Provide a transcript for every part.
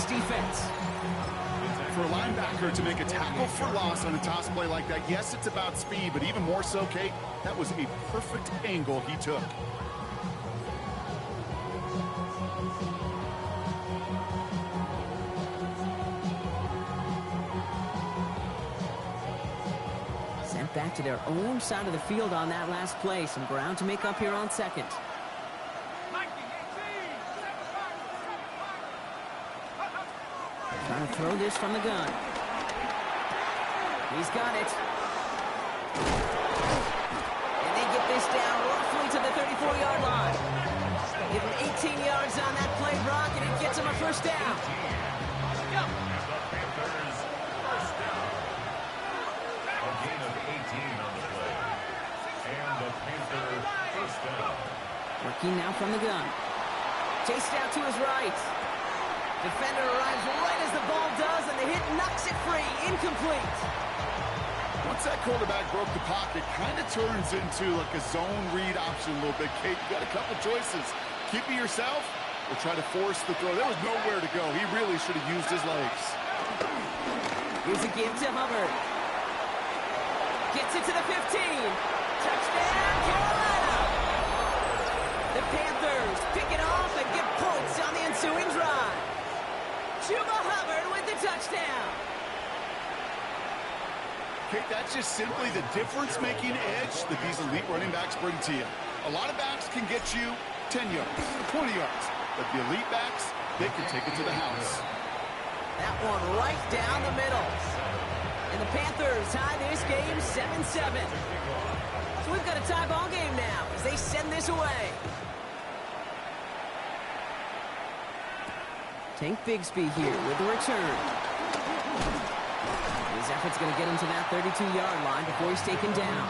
defense. For a linebacker to make a tackle for loss on a toss play like that, yes, it's about speed, but even more so, Kate, that was a perfect angle he took. Sent back to their own side of the field on that last play. Some ground to make up here on second. Trying to throw this from the gun. He's got it. And they get this down roughly to the 34-yard line. Give him 18 yards on that play, Brock, and it gets him a first down. Go. Panthers first down. A gain of 18 on the play. And the Panther first down. Working now from the gun. Chased out to his right. Defender arrives right as the ball does, and the hit knocks it free. Incomplete. Once that quarterback broke the pocket, kind of turns into like a zone read option a little bit. Kate, you got a couple choices. Keep it yourself or try to force the throw. There was nowhere to go. He really should have used his legs. Here's a give to Hubbard. Gets it to the 15. Touchdown, Carolina. The Panthers pick it off and get points on the ensuing drive. Chuba Hubbard with the touchdown. Kate, that's just simply the difference-making edge that these elite running backs bring to you. A lot of backs can get you 10 yards, 20 yards, but the elite backs, they can take it to the house. That one right down the middle. And the Panthers tie this game 7-7. So we've got a tie ball game now as they send this away. Tank Bigsby here with the return. His effort's going to get him to that 32-yard line before he's taken down.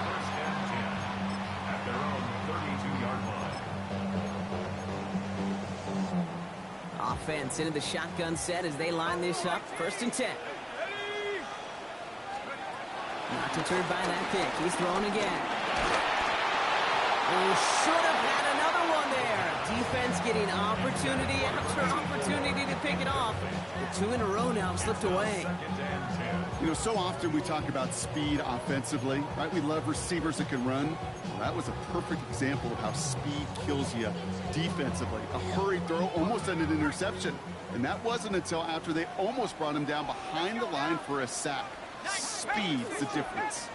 At their own 32-yard line. Offense into the shotgun set as they line this up. 1st and 10. Not deterred by that pick. He's throwing again. Oh, should have had another one there. Defense getting opportunity after opportunity to pick it off. The 2 in a row now slipped away. You know, so often we talk about speed offensively, right? We love receivers that can run. Well, that was a perfect example of how speed kills you defensively. A hurried throw almost ended an interception. And that wasn't until after they almost brought him down behind the line for a sack. Speed's the difference.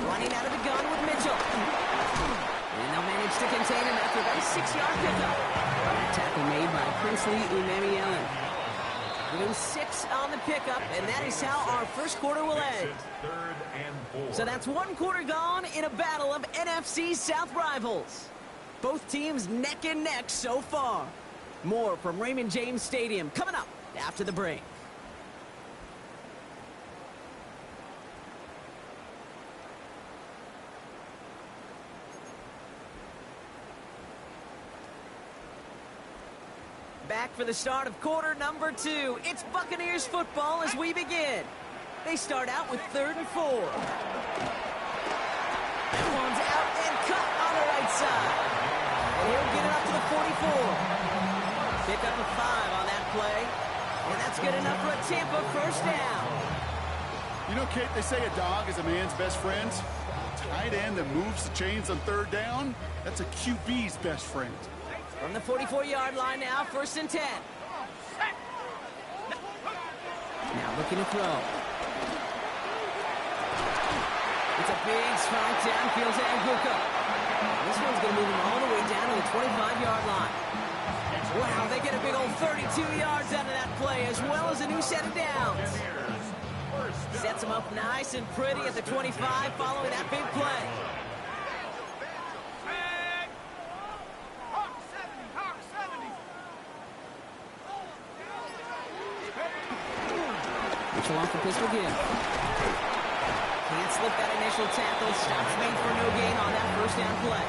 Running out of the gun with Mitchell. And they'll manage to contain him after that 6-yard pickup. Tackle made by Princely Umemi-Ellen. Blue 6 on the pickup, and that is how our first quarter will end. So that's one quarter gone in a battle of NFC South rivals. Both teams neck and neck so far. More from Raymond James Stadium coming up after the break. Back for the start of quarter number 2. It's Buccaneers football as we begin. They start out with 3rd and 4. That one's out and cut on the right side. And he'll get it up to the 44. Pick up a 5 on that play. And that's good enough for a Tampa first down. You know, Kate, they say a dog is a man's best friend. A tight end that moves the chains on 3rd down, that's a QB's best friend. From the 44-yard line now, 1st and 10. Now looking to throw. It's a big strike downfield to Aguka. This one's going to move him all the way down to the 25-yard line. Wow, they get a big old 32 yards out of that play, as well as a new set of downs. Sets him up nice and pretty at the 25 following that big play. Off the pistol again. Can't slip that initial tackle. Stops made for no gain on that first down play.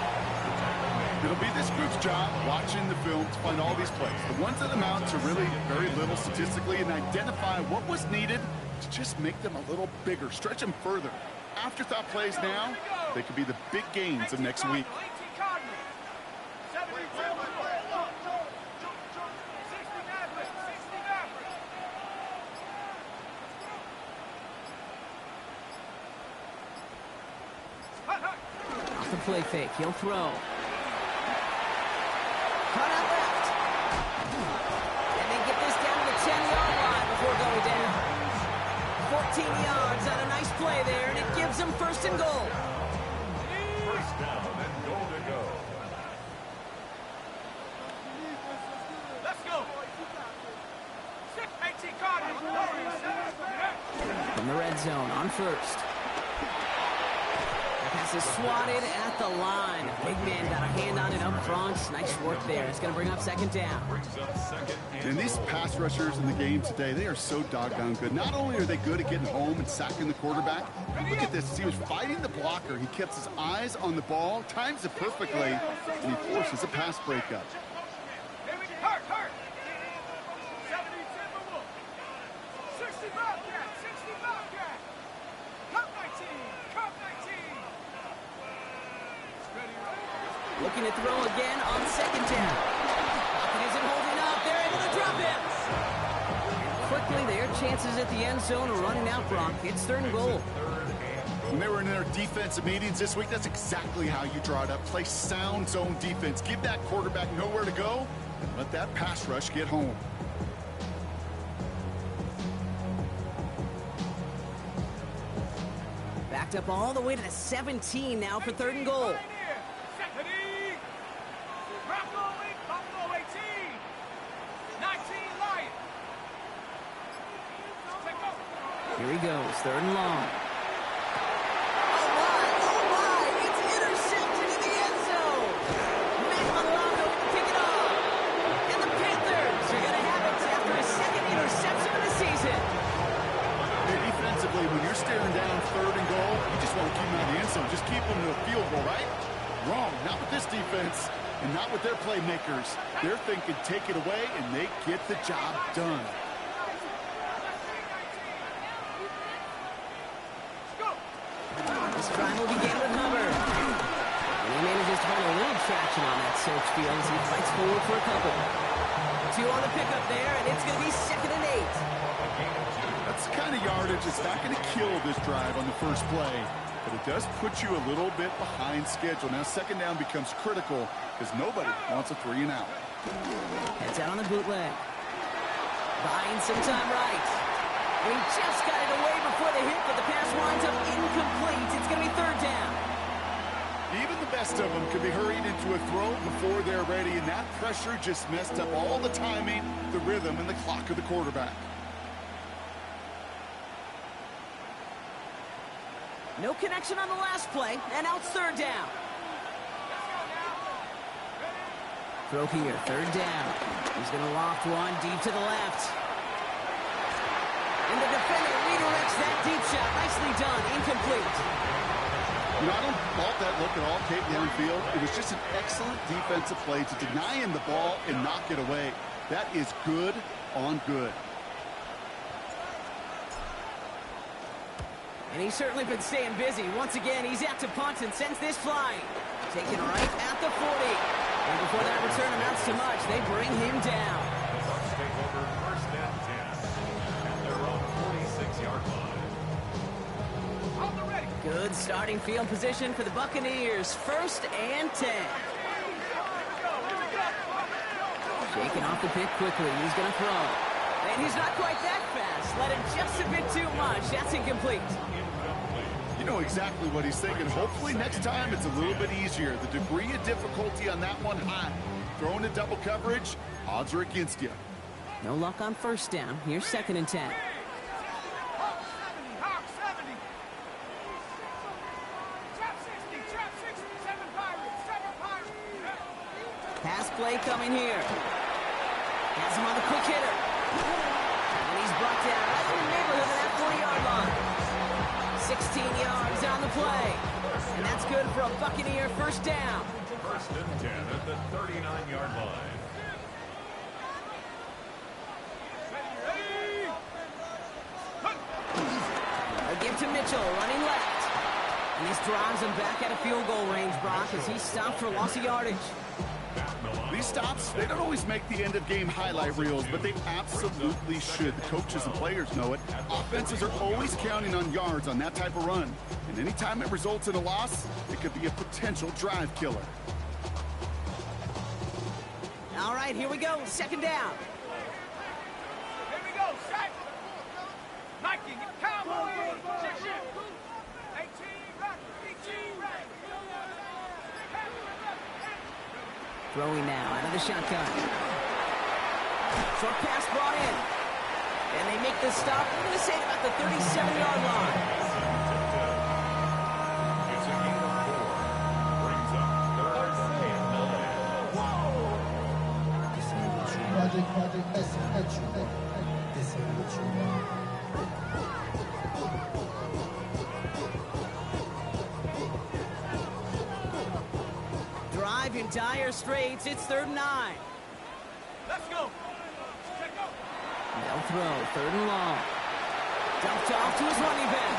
It'll be this group's job watching the film to find all these plays. The ones that amount to really very little statistically and identify what was needed to just make them a little bigger, stretch them further. Afterthought plays now, they could be the big gains of next week. play fake. He'll throw. Cut out left. And they get this down to the 10-yard line before going down. 14 yards on a nice play there, and it gives them first and goal. First down and goal to go. Let's go. 18 Cardinals. From the red zone on first. Pass is swatted at the line. Big man got a hand on it up front. Nice work there. It's going to bring up second down. And these pass rushers in the game today, they are so doggone good. Not only are they good at getting home and sacking the quarterback, look at this. He was fighting the blocker. He kept his eyes on the ball, times it perfectly, and he forces a pass breakup. Hurt. 70 Timberwolves. 60 Bobcats. 60 Bobcats. Cup 19. Cup 19. Looking to throw again on second down. Pocket isn't holding up. They're able to drop it. And quickly, their chances at the end zone are running out, Brock. It's third and goal. When they were in their defensive meetings this week, that's exactly how you draw it up. Play sound zone defense. Give that quarterback nowhere to go, and let that pass rush get home. Backed up all the way to the 17 now for third and goal. Here he goes, third and long. Oh my, it's intercepted in the end zone. Matt Milano to pick it off. And the Panthers are going to have it after his second interception of the season. Hey, defensively, when you're staring down third and goal, you just want to keep them out of the end zone. Just keep them to a field goal, right? Wrong, not with this defense and not with their playmakers. They're thinking take it away, and they get the job done. This drive will begin with Hubbard. And he manages to find a little traction on that search field as he fights forward for a couple. 2 on the pickup there, and it's going to be 2nd and 8. That's the kind of yardage that's not going to kill this drive on the first play, but it does put you a little bit behind schedule. Now second down becomes critical because nobody wants a 3 and out. Heads out on the bootleg. Buying some time right. And he just got it away before the hit, but the pass winds up incomplete. It's going to be third down. Even the best of them can be hurried into a throw before they're ready, and that pressure just messed up all the timing, the rhythm, and the clock of the quarterback. No connection on the last play, and now it's third down. Throw here, third down. He's going to loft one deep to the left. And the defender redirects that deep shot. Nicely done. Incomplete. You know, I don't fault that look at all, Kate, downfield. It was just an excellent defensive play to deny him the ball and knock it away. That is good on good. And he's certainly been staying busy. Once again, he's out to punt and sends this flying. Taken right at the 40. And before that return amounts to much, they bring him down. The Bucs take over first and 10 at their own 46-yard line. Good starting field position for the Buccaneers. First and 10. Shaking off the pick quickly. He's going to throw. And he's not quite that fast. Let him just a bit too much. That's incomplete. You know exactly what he's thinking. Hopefully next time it's a little bit easier. The degree of difficulty on that one high. Throwing a double coverage, odds are against you. No luck on first down. Here's second and 10. Pass play coming here. Has him on the quick hitter. And he's brought down right in the neighborhood of that 40-yard line. 16 yards on the play. And that's good for a Buccaneer first down. First and 10 at the 39-yard line. A give to Mitchell, running left. And this drives him back out of field goal range, Brock, as he's stopped for loss of yardage. The These stops, they don't always make the end-of-game highlight reels, but they absolutely should. The coaches and players know it. Offenses are always counting on yards on that type of run. And anytime it results in a loss, it could be a potential drive killer. All right, here we go. Second down. Here we go, set. Nike, Cowboys. 18, right. 18, right. Throwing now out of the shotgun. Short pass brought in. And they make the stop, I'm going to say about the 37-yard line. It's a gain of 4. Brings up 3rd Drive in dire straits. It's 3rd and 9. Let's go. They'll throw 3rd and long. Dumped off to his running back.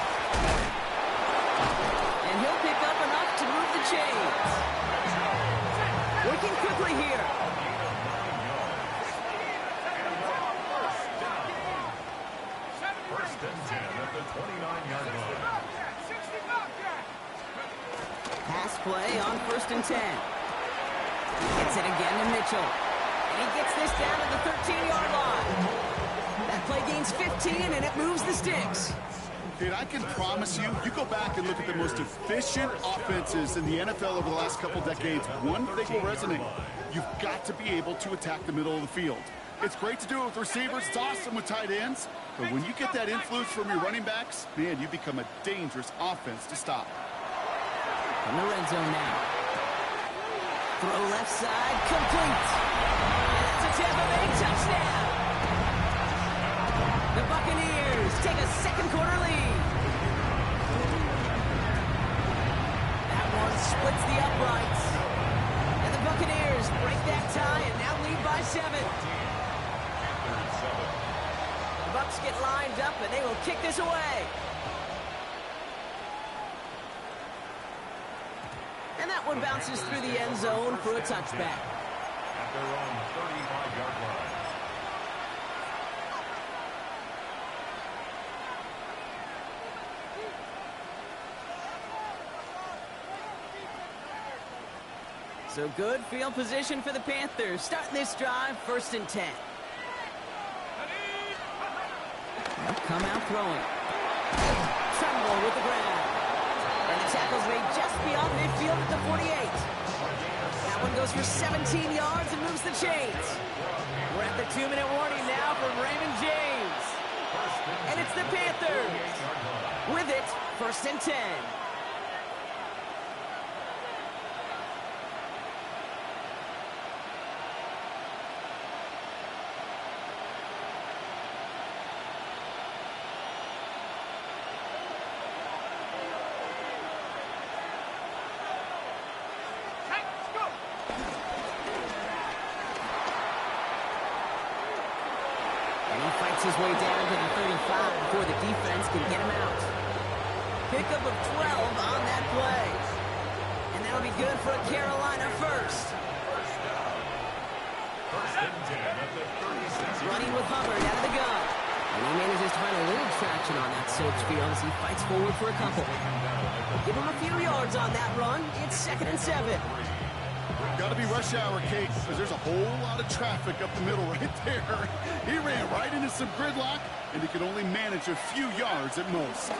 And he'll pick up enough to move the chains. Working quickly here. First and 10 at the 29-yard line. Pass play on 1st and 10. He gets it again to Mitchell. And he gets this down to the 13-yard line. That play gains 15, and it moves the sticks. Dude, I can promise you, you go back and look at the most efficient offenses in the NFL over the last couple decades, one thing will resonate. You've got to be able to attack the middle of the field. It's great to do it with receivers. It's awesome with tight ends. But when you get that influence from your running backs, man, you become a dangerous offense to stop. From the red zone now. Throw left side, complete. And that's a Tampa Bay touchdown. The Buccaneers take a second-quarter lead. That one splits the uprights. And the Buccaneers break that tie and now lead by 7. The Bucs get lined up and they will kick this away. And that one bounces through the end zone for a touchback. At their own 35-yard line. So good field position for the Panthers. Starting this drive, 1st and 10. They'll come out throwing. Tremble with the ground. And the tackle's made just beyond midfield at the 48. That one goes for 17 yards and moves the chains. We're at the 2-minute warning now from Raymond James. And it's the Panthers. With it, 1st and 10. His way down to the 35 before the defense can get him out. Pickup of 12 on that play. And that'll be good for a Carolina first. Running with Hubbard out of the gun. And he manages to find a little traction on that search field as he fights forward for a couple. Give him a few yards on that run. It's 2nd and 7. Got to be rush hour, Kate, because there's a whole lot of traffic up the middle right there. He ran right into some gridlock, and he could only manage a few yards at most. A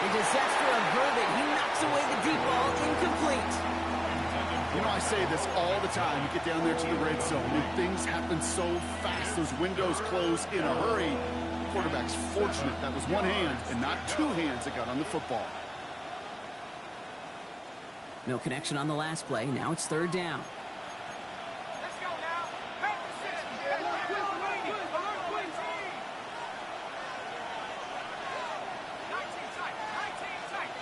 disaster averted. He knocks away the deep ball, incomplete. You know, I say this all the time. You get down there to the red zone, and things happen so fast. Those windows close in a hurry. The quarterback's fortunate that was one hand and not two hands that got on the football. No connection on the last play. Now it's 3rd down. Let's go now. Back to 6. Alert, 19 tight. 19 tight.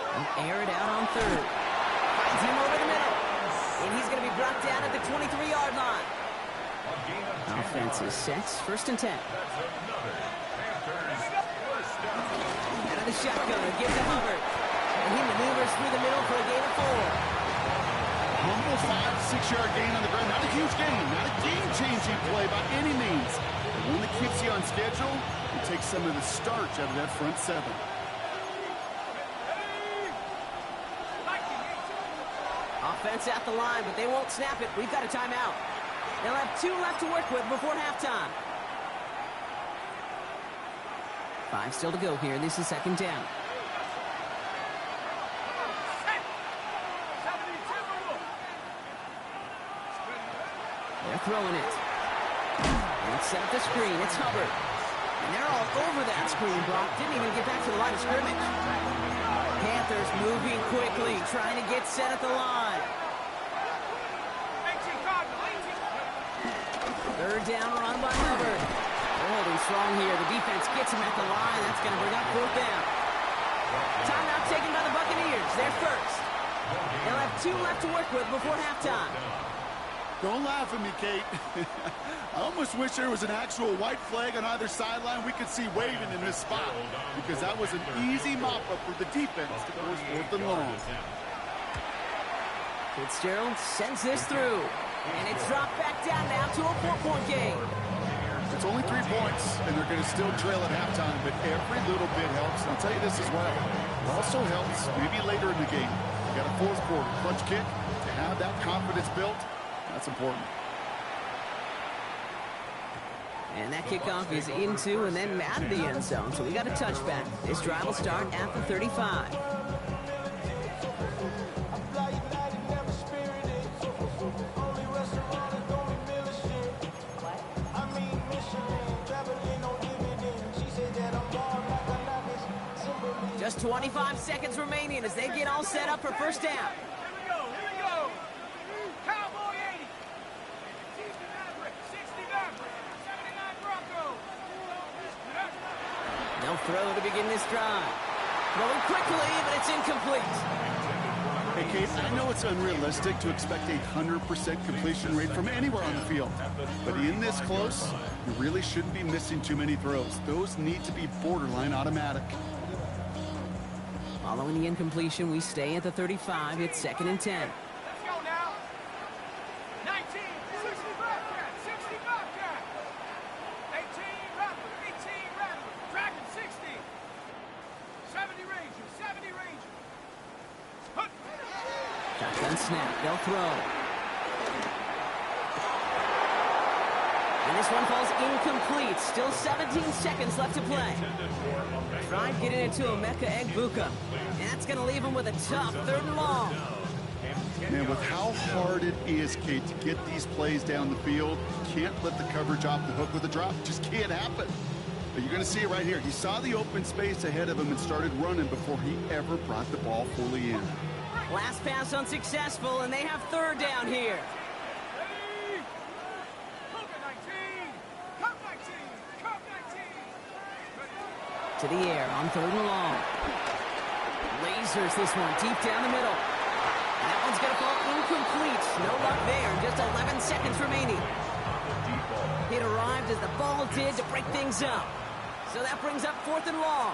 He'll air it out on 3rd. Finds him over the middle. And he's going to be brought down at the 23-yard line. Offense is set. 1st and 10. That's another Panthers first down. Out of the shotgun. Gives to Hubbard. And he maneuvers through the middle for a gain of 4. Humble 5-6-yard gain on the ground. Not a huge gain, not a game-changing play by any means. But one that keeps you on schedule and takes some of the starch out of that front seven. Offense at the line, but they won't snap it. We've got a timeout. They'll have 2 left to work with before halftime. 5 still to go here. This is second down. They're throwing it. Let's set up the screen. It's Hubbard. And they're all over that screen, Brock. Didn't even get back to the line of scrimmage. Panthers moving quickly, trying to get set at the line. Third down run by Hubbard. They're holding strong here. The defense gets him at the line. That's going to bring up 4th down. Timeout taken by the Buccaneers. They're first. They'll have 2 left to work with before halftime. Don't laugh at me, Kate. I almost wish there was an actual white flag on either sideline we could see waving in this spot, because that was an easy mop-up for the defense to force 4th and long. Fitzgerald sends this through, and it's dropped back down now to a 4-point game. It's only 3 points, and they're going to still trail at halftime, but every little bit helps. And I'll tell you this as well. It also helps maybe later in the game. You got a 4th quarter clutch kick to have that confidence built. That's important. And that kickoff is into and then out of the end zone. So we got a touchback. This drive will start at the 35. Just 25 seconds remaining as they get all set up for first down. Here we go. Cowboy 80. 60 Maverick. 60 Maverick. 79 Broncos. They'll throw to begin this drive. Throwing quickly, but it's incomplete. Hey, Kate, I know it's unrealistic to expect a 100% completion rate from anywhere on the field. But in this close, you really shouldn't be missing too many throws. Those need to be borderline automatic. Following the incompletion, we stay at the 35. It's 2nd and 10. Let's go now. 19. 60 Bobcat. 60 Bobcat. 18 Rattler. 18 Rattler. Dragon 60. 70 Ranger. 70 Ranger. Shotgun snap. They'll throw. And this one falls incomplete. Still 17 seconds left to play. Tried getting it to Emeka Egbuka. And that's going to leave him with a tough 3rd and long. Man, with how hard it is, Kate, to get these plays down the field, can't let the coverage off the hook with a drop. Just can't happen. But you're going to see it right here. He saw the open space ahead of him and started running before he ever brought the ball fully in. Last pass unsuccessful, and they have 3rd down here. To the air on 3rd and long. Lasers this one deep down the middle. And that one's going to fall incomplete. No luck there. Just 11 seconds remaining. It arrived as the ball did to break things up. So that brings up 4th and long.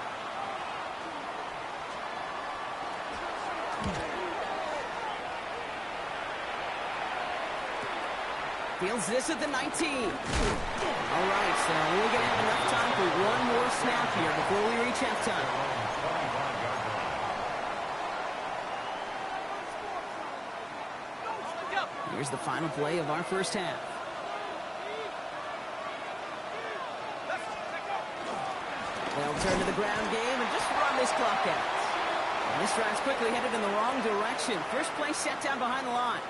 Fields this at the 19. All right, so we're going to have enough time for one more snap here before we reach halftime. Here's the final play of our first half. They'll turn to the ground game and just run this clock out. And this drive's quickly headed in the wrong direction. First play set down behind the line.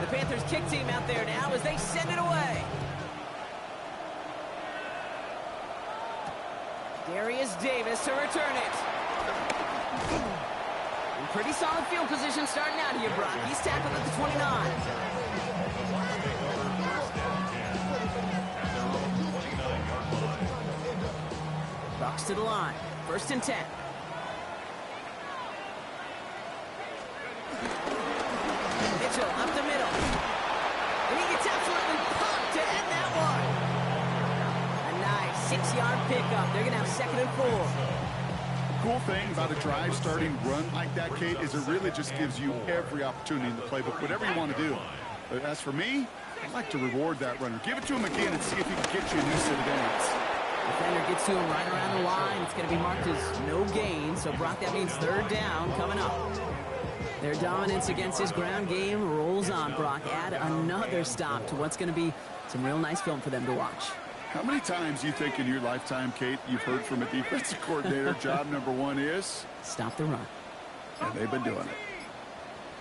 The Panthers kick team out there now as they send it away. Darius Davis to return it. In pretty solid field position starting out here, Brock. He's tackled at the 29. Bucs to the line. 1st and 10. Mitchell up the middle. And he gets absolutely pumped to end that one. A nice 6-yard pickup. They're going to have 2nd and 4. Cool thing about a drive starting run like that, Kate, is it really just gives you every opportunity in the playbook, whatever you want to do. But as for me, I'd like to reward that runner. Give it to him again and see if he can get you a new set of downs. Defender gets to him right around the line. It's going to be marked as no gain. So, Brock, that means 3rd down coming up. Their dominance against his ground game rolls on, Brock. Add another stop to what's going to be some real nice film for them to watch. How many times do you think in your lifetime, Kate, you've heard from a defensive coordinator, job number 1 is? Stop the run. And they've been doing it.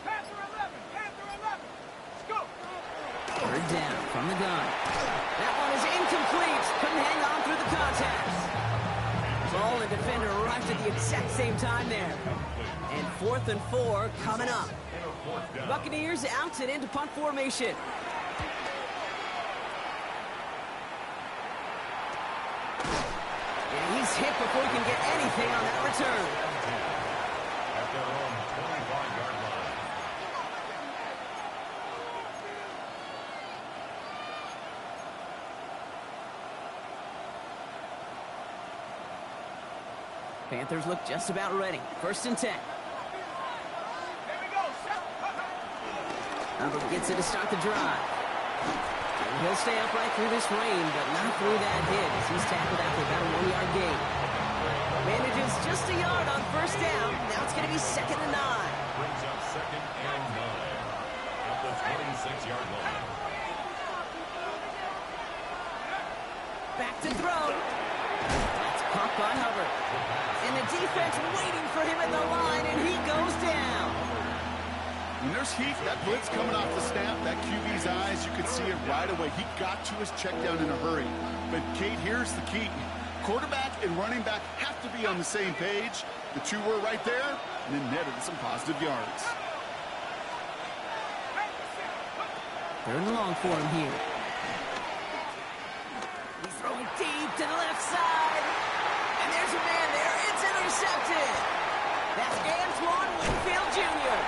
Panther 11, Panther 11. Let's go. 3rd down from the gun. That one is incomplete. Couldn't hang on through the contact. Ball and defender arrived at the exact same time there. And 4th and 4 coming up. Buccaneers out and into punt formation. And he's hit before he can get anything on that return. At their own 25-yard line. Panthers look just about ready. 1st and 10. Here we go. Hubbard gets it to start the drive. And he'll stay upright through this rain, but not through that hit as he's tackled after about a 1-yard gain. Manages just a yard on 1st down. Now it's going to be 2nd and 9. Brings up 2nd and 9 at the 26-yard line. Back to throw. That's caught by Hubbard. And the defense waiting for him in the line, and he goes down. When there's heat, that blitz coming off the snap, that QB's eyes, you could see it right away. He got to his check down in a hurry. But, Kate, here's the key. Quarterback and running back have to be on the same page. The two were right there, and then netted some positive yards. 3rd and long for him here. He's throwing deep to the left side. And there's a man there. It's intercepted. That's Antoine Winfield Jr.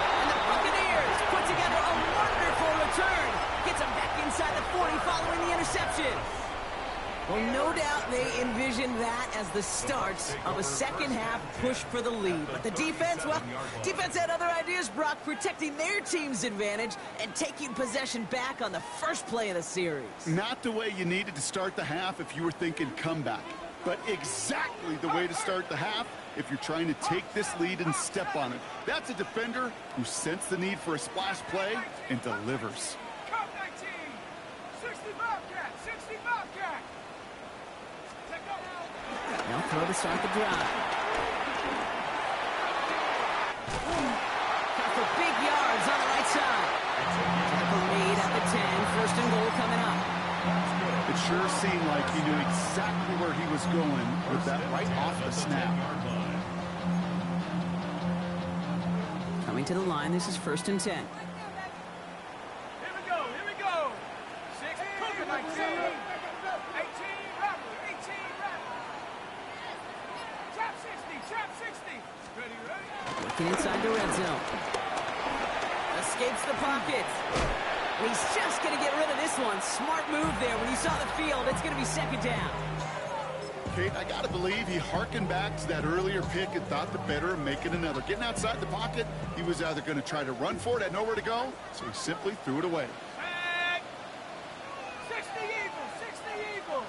And the Buccaneers put together a wonderful return. Gets him back inside the 40 following the interception. Well, no doubt they envisioned that as the start of a second-half push for the lead. But the defense, well, defense had other ideas, Brock, protecting their team's advantage and taking possession back on the first play of the series. Not the way you needed to start the half if you were thinking comeback, but exactly the way to start the half if you're trying to take this lead and step on it. That's a defender who sensed the need for a splash play and delivers. Cup 19. 60 Bobcat. 60 Bobcat. Now throw to start the drive. Got for big yards on the right side. Tackle made at the 10. 1st and goal coming up. It sure seemed like he knew exactly where he was going with that right off the snap. Coming to the line, this is 1st and 10. Here we go. Here we go. 6 Cougar 19. 18 Rapper. 18 Rapper. Trap 60. Trap 60. Ready, ready. Looking inside the red zone. Escapes the pocket. And he's just going to get rid of this one. Smart move there. When you saw the field, it's going to be 2nd down. Kate, I got to believe he hearkened back to that earlier pick and thought the better of making another. Getting outside the pocket, he was either going to try to run for it, had nowhere to go, so he simply threw it away. Back. 60 Eagles. 60 Eagles.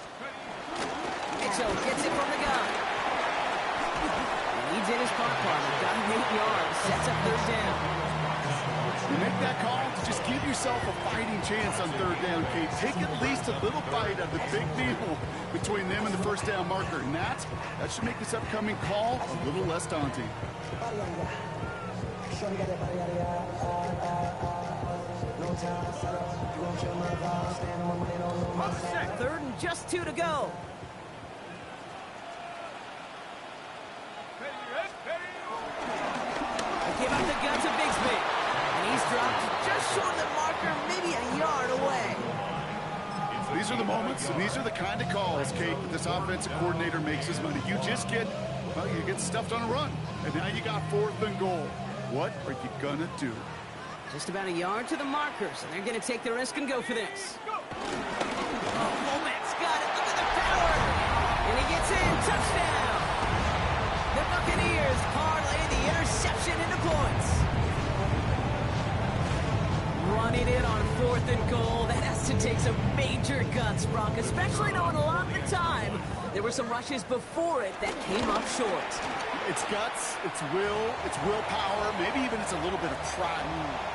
Mitchell gets it from the gun. And he did his part, partner. Got him 8 yards. Sets up 3rd down. You make that call to just give yourself a fighting chance on 3rd down, Kate. Take at least a little bite of the big meal between them and the 1st down marker. And that should make this upcoming call a little less daunting. 3rd and just 2 to go. Give up the gun to Bigsby. And he's dropped just short of the marker, maybe a yard away. It's These are the moments, and these are the kind of calls, Kate, that this offensive coordinator makes his money. You just get, well, you get stuffed on a run, and now you got 4th and goal. What are you gonna do? Just about a yard to the markers, and they're going to take the risk and go for this. Oh, Coleman's got it. Look at the power. And he gets in. Touchdown. The Buccaneers parlay the interception into points. Running it on 4th and goal. That has to take some major guts, Brock, especially knowing a lot of the time there were some rushes before it that came up short. It's guts, it's will, it's willpower, maybe even it's a little bit of pride.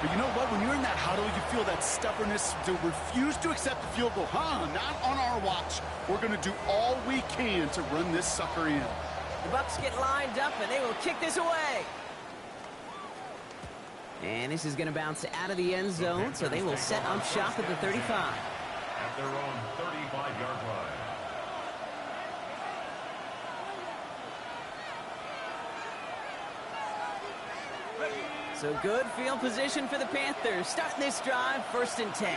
But you know what? When you're in that huddle, you feel that stubbornness to refuse to accept the field goal. Not on our watch. We're going to do all we can to run this sucker in. The Bucs get lined up, and they will kick this away. And this is going to bounce out of the end zone, so they will set up shop at the 35. At their own 35-yard line. So good field position for the Panthers. Starting this drive, 1st and 10.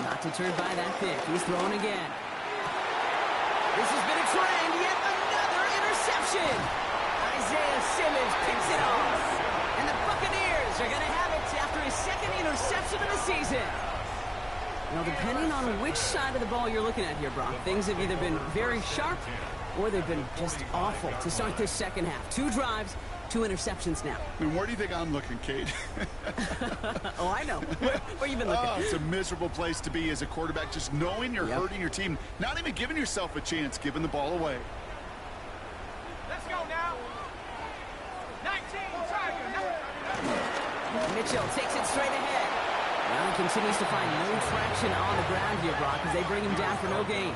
Not deterred by that pick. He's throwing again. This has been a trend. Yet another interception. Isaiah Simmons picks it off. And the Buccaneers are going to have it after his 2nd interception of the season. Now, depending on which side of the ball you're looking at here, Brock, things have either been very sharp or they've been just awful to start this second half. 2 drives, 2 interceptions now. I mean, where do you think I'm looking, Kate? Oh, I know. Where you been looking? Oh, it's a miserable place to be as a quarterback, just knowing you're hurting your team, not even giving yourself a chance, giving the ball away. Let's go now. 19, Tiger. Mitchell takes it straight ahead. Now he continues to find no traction on the ground here, Brock, as they bring him down for no gain.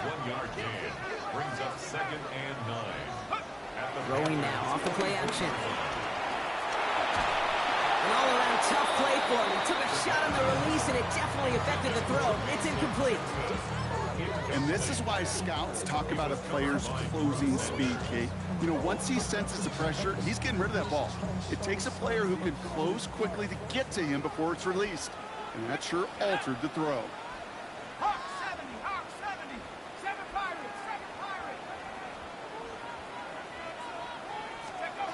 1-yard gain brings up 2nd and 9. Throwing now off the play action. An all-around tough play for him. He took a shot on the release, and it definitely affected the throw. It's incomplete. And this is why scouts talk about a player's closing speed, Kate. You know, once he senses the pressure, he's getting rid of that ball. It takes a player who can close quickly to get to him before it's released. And that sure altered the throw. Hawk 70, Hawk 70. 7 Pirates, 7 Pirates. Let's go.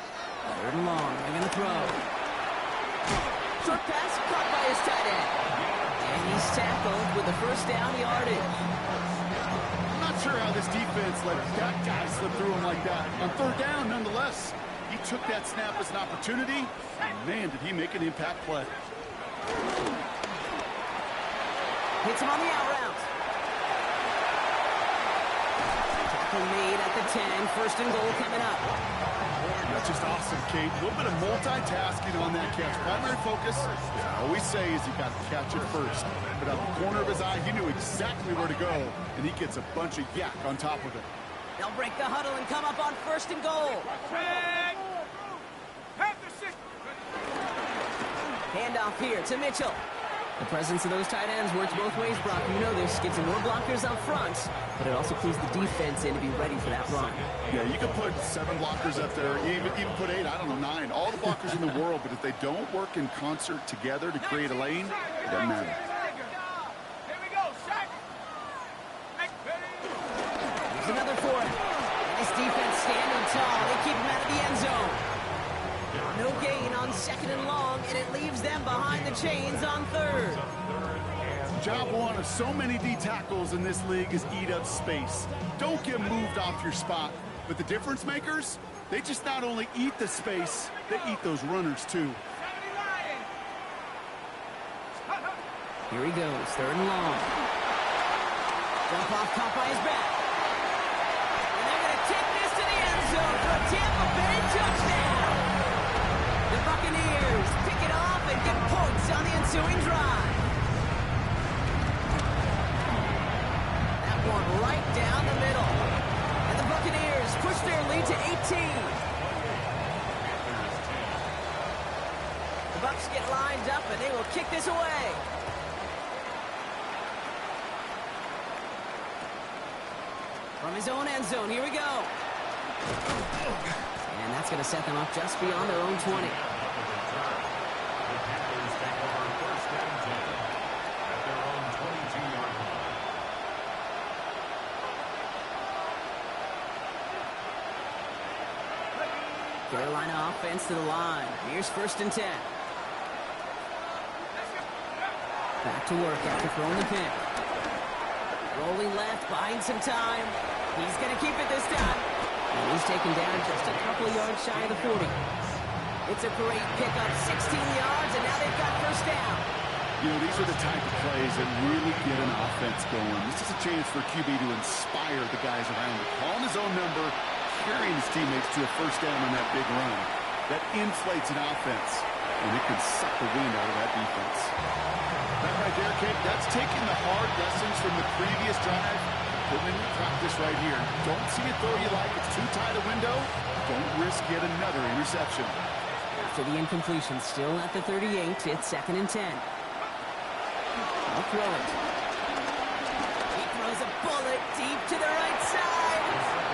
3rd and long. They're going to throw. Short pass caught by his tight end. And he's tackled with the 1st down yardage. I'm not sure how this defense let that guy slip through him like that. On 3rd down, nonetheless, he took that snap as an opportunity, and man, did he make an impact play. Hits him on the out route. Tackle made at the 10. 1st and goal coming up. That's just awesome, Kate. A little bit of multitasking on that catch. Primary focus, as I always say, is you got to catch it first. But out the corner of his eye, he knew exactly where to go, and he gets a bunch of yak on top of it. They'll break the huddle and come up on 1st and goal. Red. Panther 6. Handoff here to Mitchell. The presence of those tight ends works both ways, Brock. You know this. Gets some more blockers up front, but it also clues the defense in to be ready for that run. Yeah, you can put 7 blockers up there, even put 8, I don't know, 9. All the blockers in the world, but if they don't work in concert together to create a lane, it doesn't matter. Here we go, Shaq. Here's another for him. And this defense standing tall. They keep him out of the end zone. No gain on 2nd and long, and it leaves them behind the chains on 3rd. Job one of so many D tackles in this league is eat up space. Don't get moved off your spot. But the difference makers, they just not only eat the space, they eat those runners too. Here he goes, 3rd and long. Jump off, caught by his back. And they're going to take this to the end zone for a Tampa Bay touchdown. The Buccaneers pick it off and get points on the ensuing drive. That one right down the middle. And the Buccaneers push their lead to 18. The Bucs get lined up and they will kick this away. From his own end zone, here we go. And that's going to set them up just beyond their own 20. The Panthers take over 1st and 10. Carolina offense to the line. Here's 1st and 10. Back to work after throwing the pick. Rolling left, buying some time. He's going to keep it this time. And he's taken down just a couple of yards shy of the 40. It's a great pickup, 16 yards, and now they've got 1st down. You know, these are the type of plays that really get an offense going. This is a chance for QB to inspire the guys around him. Calling his own number, carrying his teammates to a 1st down on that big run. That inflates an offense, and it can suck the wind out of that defense. That right there, Kate, that's taking the hard lessons from the previous drive, putting in practice right here. Don't see it throw you like it's too tight a window. Don't risk yet another interception. After the incompletion, still at the 38, it's 2nd and 10. I'll throw it. He throws a bullet deep to the right side.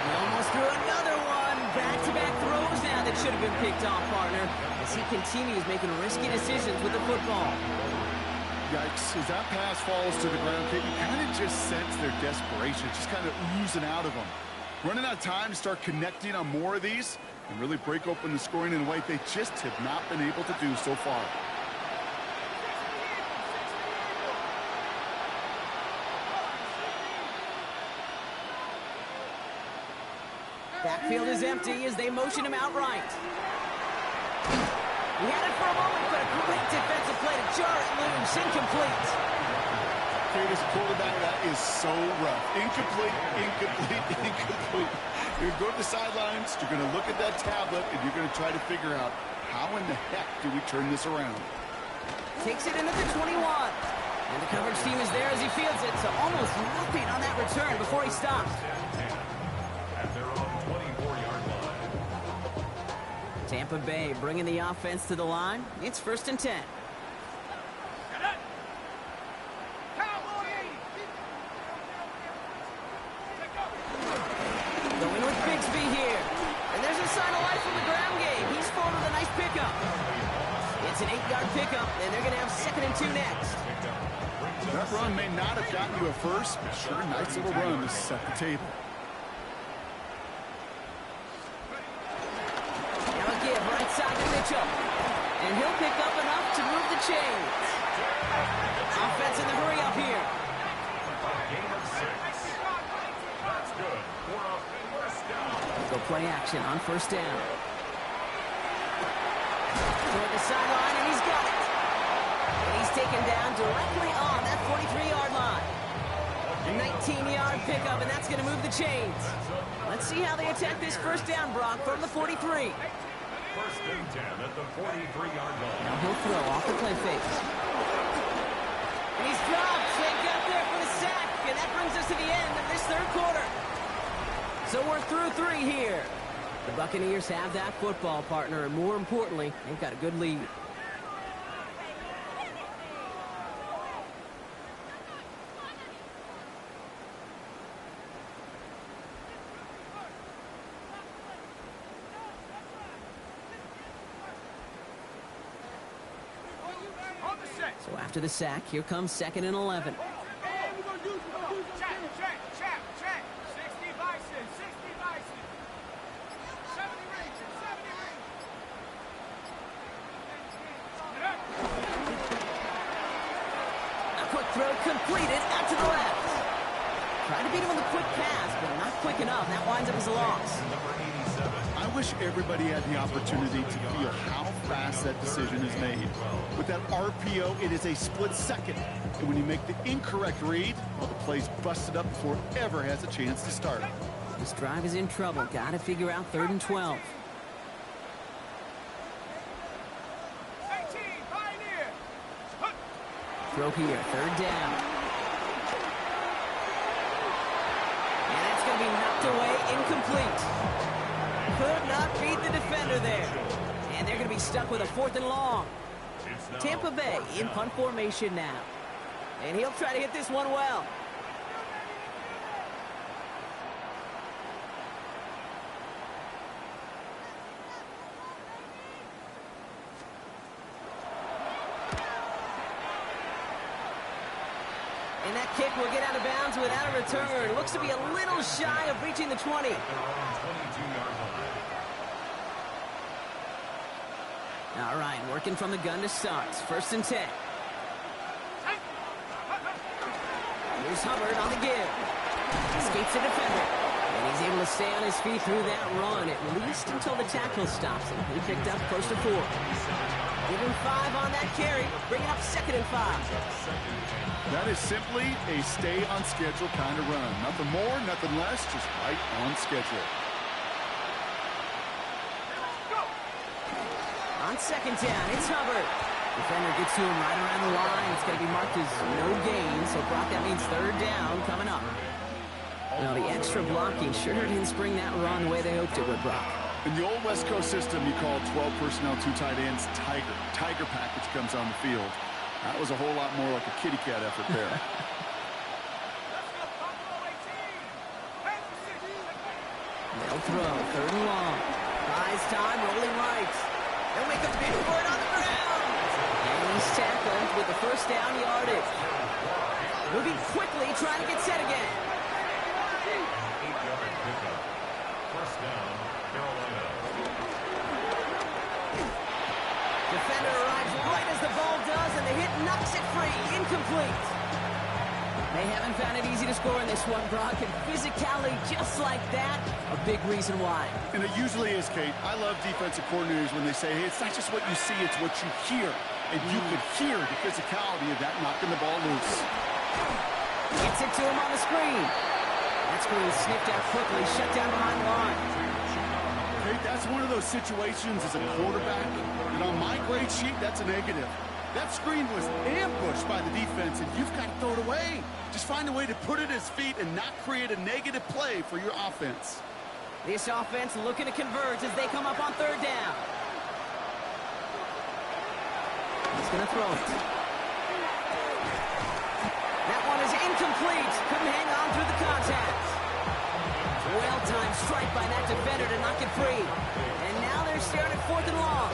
He almost threw another one. Back-to-back throws now that should have been picked off, partner, as he continues making risky decisions with the football. Yikes. As that pass falls to the ground, Kate, you kind of just sense their desperation. It's just kind of oozing out of them. Running out of time to start connecting on more of these and really break open the scoring in a way they just have not been able to do so far. Backfield is empty as they motion him outright. He had it for a moment, but a great defensive play to jar it loose. Incomplete. This quarterback, that is so rough. Incomplete, incomplete, incomplete. You're going to go to the sidelines, you're going to look at that tablet, and you're going to try to figure out how in the heck do we turn this around. Takes it into the 21. And the coverage team is there as he fields it, so almost nothing on that return before he stops. At their own 24-yard line. Tampa Bay bringing the offense to the line. It's 1st and 10. Going with Bigsby here. And there's a sign of life from the ground game. He's forward with a nice pickup. It's an 8-yard pickup, and they're going to have 2nd and 2 next. That run may not have gotten you a first, but sure, nice little run to set the table. Now a give right side to Mitchell. And he'll pick up enough to move the chains. Offense in the hurry up here. Gain of 6. That's good. For a 1st down. Go play action on 1st down. Toward the sideline, and he's got it. And he's taken down directly on that 43-yard line. A 19-yard pickup, and that's going to move the chains. Let's see how they attack this 1st down, Brock, from the 43. 1st and 10 at the 43-yard line. Now he'll throw off the play fake. And he's dropped. They got there for the sack, and that brings us to the end of this 3rd quarter. So we're through 3 here. The Buccaneers have that football, partner, and more importantly, they've got a good lead. So after the sack, here comes 2nd and 11. Check. 60 Bison. 60 Bison. 70 rings. 70 rings. A quick throw completed out to the left. Trying to beat him with a quick pass, but not quick enough. That winds up as a loss. Number 87. I wish everybody had the opportunity to feel how fast that decision is made. With that RPO, it is a split second. And when you make the incorrect read, well, the play's busted up before it ever has a chance to start. This drive is in trouble. Got to figure out 3rd and 12. 18, Pioneer. Throw here, 3rd down. And that's going to be knocked away, incomplete. Could not beat the defender there. And they're going to be stuck with a 4th and long. Tampa Bay in punt formation now. And he'll try to hit this one well. And that kick will get out of bounds without a return. Looks to be a little shy of reaching the 20. At their own 22-yard line. All right, working from the gun to start. 1st and 10. Here's Hubbard on the give. Escapes the defender. And he's able to stay on his feet through that run, at least until the tackle stops him. He picked up close to 4. Give him 5 on that carry. Bring it up 2nd and 5. That is simply a stay on schedule kind of run. Nothing more, nothing less, just right on schedule. On 2nd down, it's Hubbard. Defender gets to him right around the line. It's going to be marked as no gain, so Brock, that means 3rd down coming up. Now, the extra blocking sure didn't spring that run the way they hoped it would, Brock. In the old West Coast system, you call 12 personnel, 2 tight ends, Tiger. Tiger package comes on the field. That was a whole lot more like a kitty cat effort there. They'll throw, 3rd and long. Buys time, rolling right. They'll make a big for it on the ground. And he's tackled with the 1st down yardage. Moving quickly, trying to get set again. 8-yard pickup. 1st down, Carolina. Defender arrives right as the ball does, and the hit knocks it free. Incomplete. They haven't found it easy to score in this one, Brock, and physicality just like that, a big reason why. And it usually is, Kate. I love defensive coordinators when they say, hey, it's not just what you see, it's what you hear. And you could hear the physicality of that knocking the ball loose. Gets it to him on the screen. That screen sniffed out quickly, shut down behind the line. Kate, that's one of those situations as a quarterback, and on my grade sheet, that's a negative. That screen was ambushed by the defense, and you've got to throw it away. Just find a way to put it at his feet and not create a negative play for your offense. This offense looking to converge as they come up on 3rd down. He's going to throw it. That one is incomplete. Couldn't hang on through the contact. Well-timed strike by that defender to knock it free. And now they're staring at 4th and long.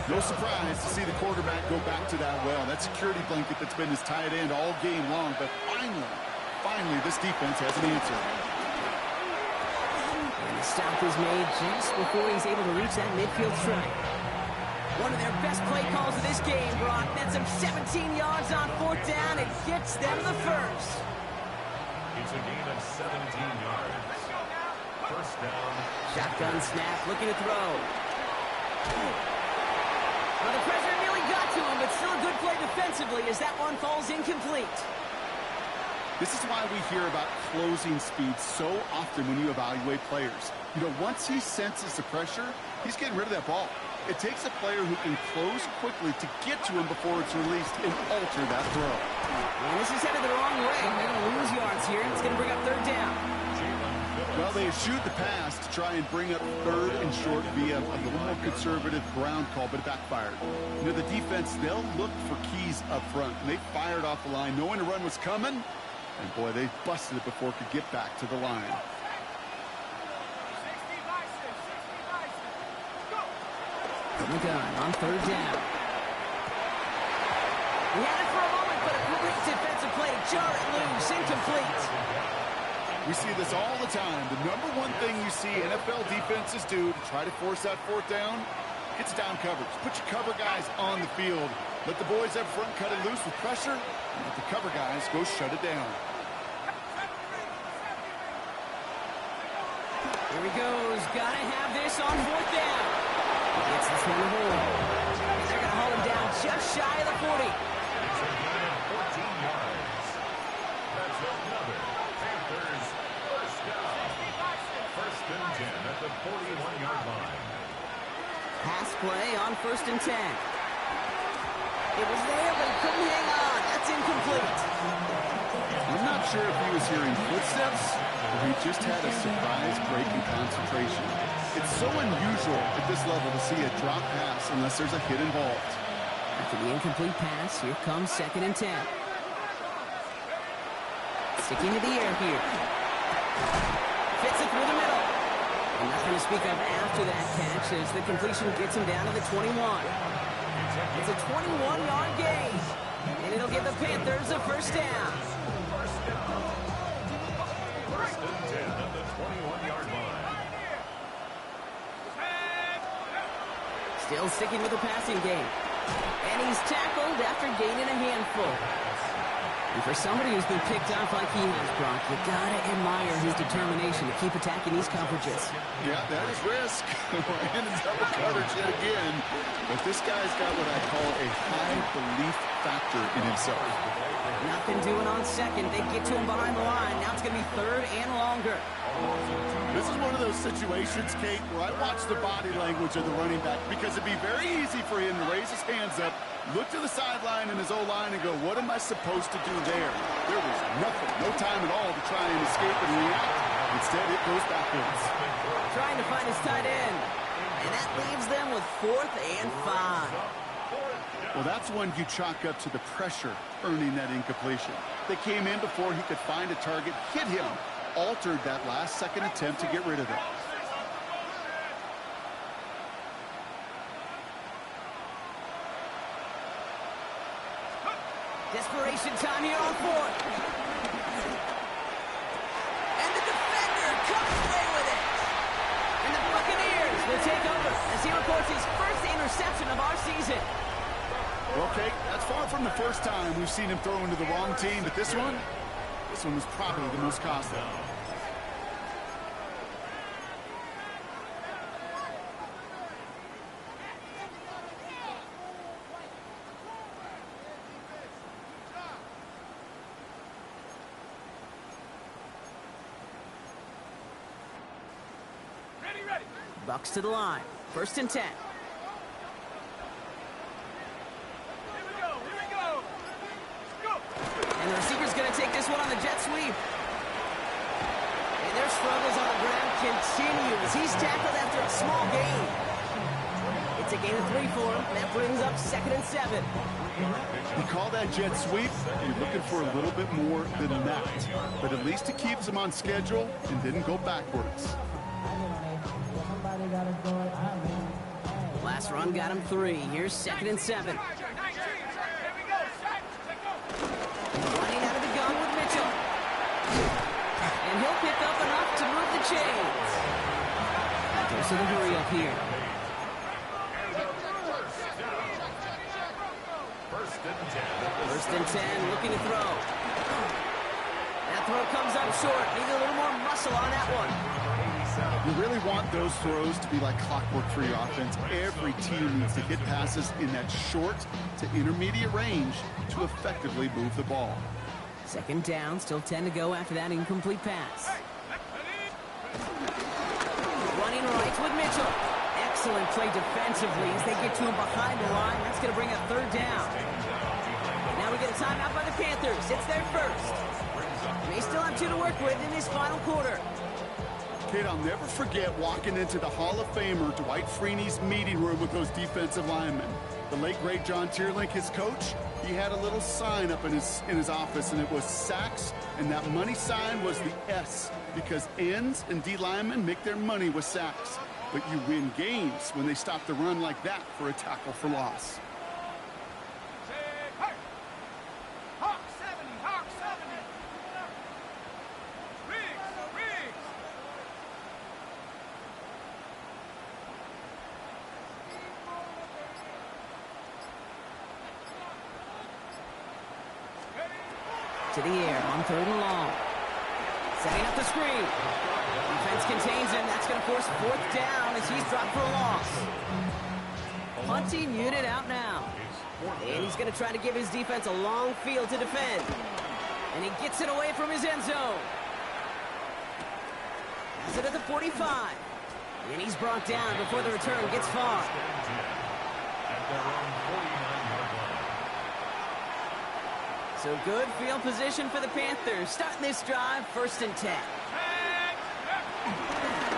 No surprise to see the quarterback go back to that well. That security blanket that's been his tight end all game long. But finally, this defense has an answer. And the stop is made just before he's able to reach that midfield strike. One of their best play calls of this game, Brock. Nets them 17 yards on 4th down and gets them the 1st. It's a gain of 17 yards. 1st down. Shotgun snap, looking to throw. Well, the pressure nearly got to him, but still a good play defensively as that one falls incomplete. This is why we hear about closing speed so often when you evaluate players. You know, once he senses the pressure, he's getting rid of that ball. It takes a player who can close quickly to get to him before it's released and alter that throw. And this is headed the wrong way. They're going to lose yards here, and it's going to bring up 3rd down. Well, they eschewed the pass to try and bring up 3rd and short via a little more conservative ground call, but it backfired. You know, the defense, they'll look for keys up front, and they fired off the line knowing the run was coming, and boy, they busted it before it could get back to the line. From the gun on 3rd down. He had it for a moment, but a great defensive play to jar it loose, incomplete. We see this all the time. The number one thing you see NFL defenses do to try to force that 4th down, it's down coverage. Put your cover guys on the field. Let the boys up front cut it loose with pressure, and let the cover guys go shut it down. Here he goes. Gotta have this on 4th down. He gets this one to hold. And they're gonna hold him down just shy of the 40. It's a gain of 14 yards. That's another Panthers 1st down. 1st and 10 at the 41-yard line. Pass play on 1st and 10. It was there, but he couldn't hang on. That's incomplete. I'm not sure if he was hearing footsteps or he just had a surprise break in concentration. It's so unusual at this level to see a drop pass unless there's a hit involved. After the incomplete pass, here comes 2nd and 10. Sticking to the air here. Fits it through the middle. And nothing to speak of after that catch as the completion gets him down to the 21. It's a 21-yard gain. And it'll give the Panthers a 1st down. 1st and 10 at the 21-yard line. Still sticking with the passing game. And he's tackled after gaining a handful. And for somebody who's been picked off like he has, Brock, you gotta admire his determination to keep attacking these coverages. Yeah, that is risk. And it's double coverage yet again. But this guy's got what I call a high belief factor in himself. Nothing doing on second. They get to him behind the line. Now it's going to be third and longer. This is one of those situations, Kate, where I watch the body language of the running back because it'd be very easy for him to raise his hands up, look to the sideline and his O-line and go, what am I supposed to do there? There was nothing, no time at all to try and escape and react. Instead, it goes backwards. Trying to find his tight end. And that leaves them with 4th and 5. Well, that's one you chalk up to the pressure earning that incompletion. They came in before he could find a target, hit him, altered that last-second attempt to get rid of it. Desperation time here on 4th. And the defender comes away with it. And the Buccaneers will take over as he records his first interception of our season. Well, Kate, that's far from the first time we've seen him throw into the wrong team, but this one was probably the most costly. Ready. Bucs to the line. 1st and 10. Here we go. Let's go. And the receiver's going to take this one on the jet sweep. And their struggles on the ground continues. He's tackled after a small gain. It's a gain of 3 for him. That brings up 2nd and 7. You call that jet sweep, you're looking for a little bit more than that. But at least it keeps him on schedule and didn't go backwards. Last run got him 3. Here's 2nd and 7. Here we go. Take go. Running out of the gun with Mitchell. And he'll pick up enough to move the chains. There's the hurry up here. First and 10, looking to throw. That throw comes up short. Need a little more muscle on that one. You really want those throws to be like clockwork for your offense. Every team needs to hit passes in that short to intermediate range to effectively move the ball. 2nd down, still 10 to go after that incomplete pass. Running right with Mitchell. Excellent play defensively as they get to him behind the line. That's going to bring up 3rd down. Now we get a timeout by the Panthers. It's their first. They still have 2 to work with in this final quarter. Kate, I'll never forget walking into the Hall of Famer Dwight Freeney's meeting room with those defensive linemen. The late, great John Tierlink, his coach, he had a little sign up in his office, and it was sacks, and that money sign was the S, because ends and D linemen make their money with sacks. But you win games when they stop the run like that for a tackle for loss. Hawk 70. Riggs. To the air on 3rd and long. Setting up the screen. Defense contains him. That's going to force 4th down as he's dropped for a loss. Punting unit out now. And he's going to try to give his defense a long field to defend. And he gets it away from his end zone. Has it at the 45. And he's brought down before the return gets far. So good field position for the Panthers. Starting this drive, 1st and 10.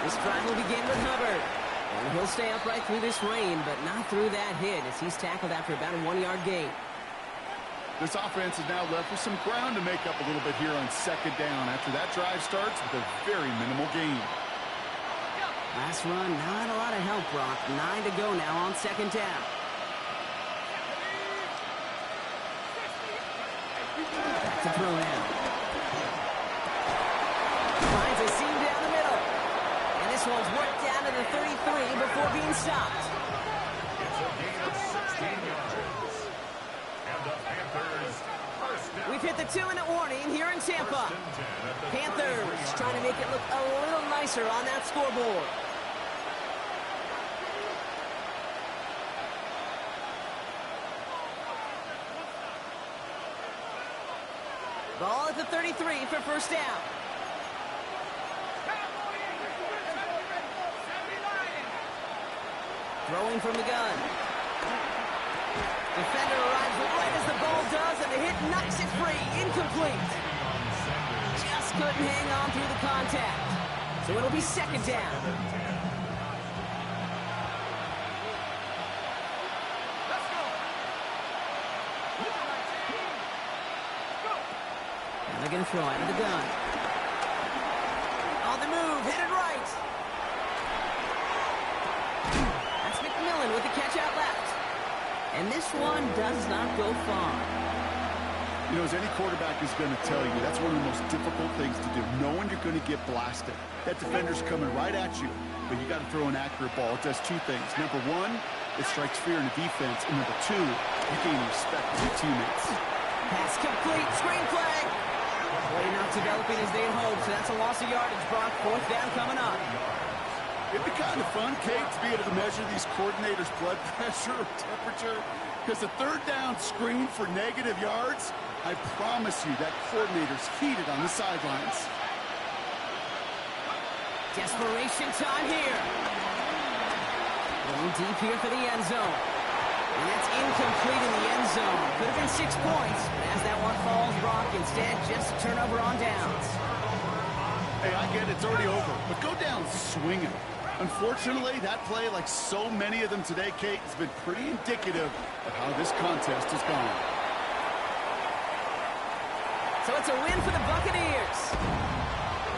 This drive will begin with Hubbard. And he'll stay upright through this rain, but not through that hit as he's tackled after about a 1-yard gain. This offense is now left with some ground to make up a little bit here on 2nd down after that drive starts with a very minimal gain. Last run, not a lot of help, Brock. 9 to go now on 2nd down. Back to throw now. Finds a seam down the middle. And this one's worked down to the 33 before being stopped. 16 yards. And the Panthers first down. We've hit the 2-minute warning here in Tampa. First and 10 at the Panthers 33-yard trying to make it look a little nicer on that scoreboard. Ball at the 33 for first down. Throwing from the gun. Defender arrives right as the ball does, and the hit knocks it free. Incomplete. Just couldn't hang on through the contact. So it'll be second down. And they're going to throw out of the gun. On the move, hit it right. That's McMillan with the catch out left. And this one does not go far. You know, as any quarterback is going to tell you, that's one of the most difficult things to do, knowing you're going to get blasted. That defender's coming right at you, but you got to throw an accurate ball. It does two things. Number one, it strikes fear in the defense, and number two, you gain respect for your teammates. Pass complete, screen play. Play not developing as they had hoped, so that's a loss of yardage, Brock. Fourth down coming up. It'd be kind of fun, Kate, to be able to measure these coordinators' blood pressure or temperature, because the third down screen for negative yards, I promise you that coordinator's heated on the sidelines. Desperation time here. Going deep here for the end zone. And that's incomplete in the end zone. Could have been 6 points, but as that one falls, Brock, instead just a turnover on downs. Hey, I get it, it's already over, but go down swinging. Unfortunately, that play, like so many of them today, Kate, has been pretty indicative of how this contest has gone. So it's a win for the Buccaneers.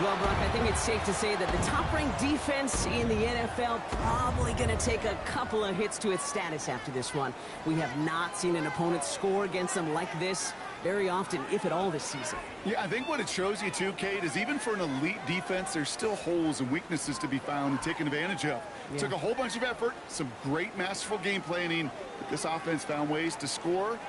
Well, Brock, I think it's safe to say that the top-ranked defense in the NFL probably going to take a couple of hits to its status after this one. We have not seen an opponent score against them like this very often, if at all, this season. Yeah, I think what it shows you, too, Kate, is even for an elite defense, there's still holes and weaknesses to be found and taken advantage of. It took a whole bunch of effort, some great masterful game planning, but this offense found ways to score